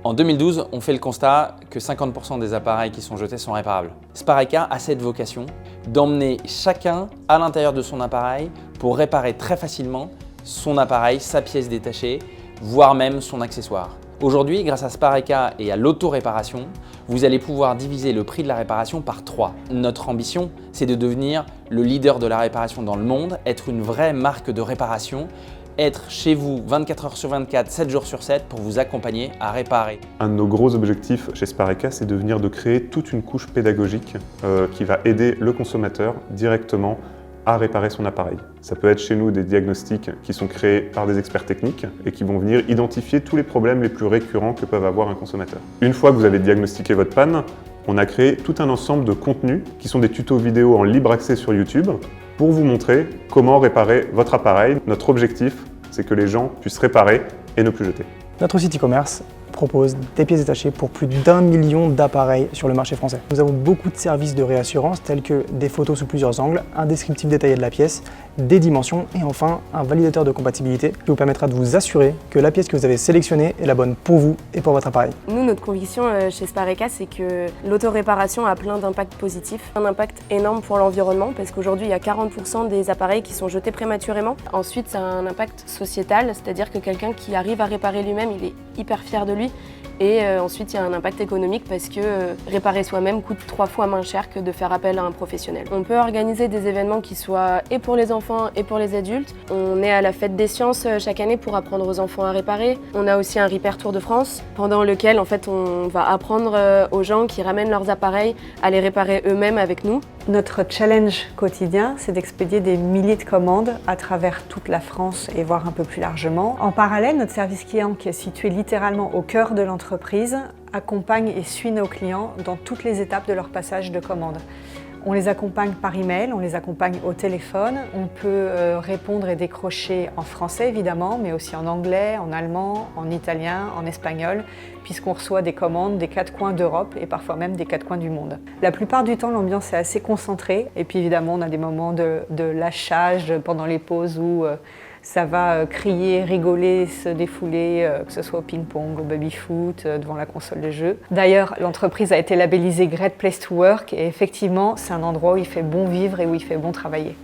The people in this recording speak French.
En 2012, on fait le constat que 50% des appareils qui sont jetés sont réparables. Spareka a cette vocation d'emmener chacun à l'intérieur de son appareil pour réparer très facilement son appareil, sa pièce détachée, voire même son accessoire. Aujourd'hui, grâce à Spareka et à l'auto-réparation, vous allez pouvoir diviser le prix de la réparation par 3. Notre ambition, c'est de devenir le leader de la réparation dans le monde, être une vraie marque de réparation, être chez vous 24 heures sur 24, 7 jours sur 7 pour vous accompagner à réparer. Un de nos gros objectifs chez Spareka, c'est de créer toute une couche pédagogique qui va aider le consommateur directement à réparer son appareil. Ça peut être chez nous des diagnostics qui sont créés par des experts techniques et qui vont venir identifier tous les problèmes les plus récurrents que peuvent avoir un consommateur. Une fois que vous avez diagnostiqué votre panne, on a créé tout un ensemble de contenus qui sont des tutos vidéo en libre accès sur YouTube pour vous montrer comment réparer votre appareil. Notre objectif, c'est que les gens puissent réparer et ne plus jeter. Notre site e-commerce propose des pièces détachées pour plus d'1 million d'appareils sur le marché français. Nous avons beaucoup de services de réassurance tels que des photos sous plusieurs angles, un descriptif détaillé de la pièce, des dimensions et enfin un validateur de compatibilité qui vous permettra de vous assurer que la pièce que vous avez sélectionnée est la bonne pour vous et pour votre appareil. Nous, notre conviction chez Spareka, c'est que l'autoréparation a plein d'impacts positifs. Un impact énorme pour l'environnement parce qu'aujourd'hui, il y a 40% des appareils qui sont jetés prématurément. Ensuite, ça a un impact sociétal, c'est-à-dire que quelqu'un qui arrive à réparer lui-même, il est hyper fier de lui. Et ensuite, il y a un impact économique parce que réparer soi-même coûte 3 fois moins cher que de faire appel à un professionnel. On peut organiser des événements qui soient et pour les enfants et pour les adultes. On est à la fête des sciences chaque année pour apprendre aux enfants à réparer. On a aussi un Repair Tour de France pendant lequel en fait, on va apprendre aux gens qui ramènent leurs appareils à les réparer eux-mêmes avec nous. Notre challenge quotidien, c'est d'expédier des milliers de commandes à travers toute la France et voire un peu plus largement. En parallèle, notre service client, qui est situé littéralement au cœur de l'entreprise, accompagne et suit nos clients dans toutes les étapes de leur passage de commande. On les accompagne par email, on les accompagne au téléphone, on peut répondre et décrocher en français évidemment, mais aussi en anglais, en allemand, en italien, en espagnol, puisqu'on reçoit des commandes des 4 coins d'Europe et parfois même des 4 coins du monde. La plupart du temps, l'ambiance est assez concentrée et puis évidemment, on a des moments de lâchage pendant les pauses où ça va crier, rigoler, se défouler, que ce soit au ping-pong, au baby-foot, devant la console de jeu. D'ailleurs, l'entreprise a été labellisée Great Place to Work et effectivement, c'est un endroit où il fait bon vivre et où il fait bon travailler.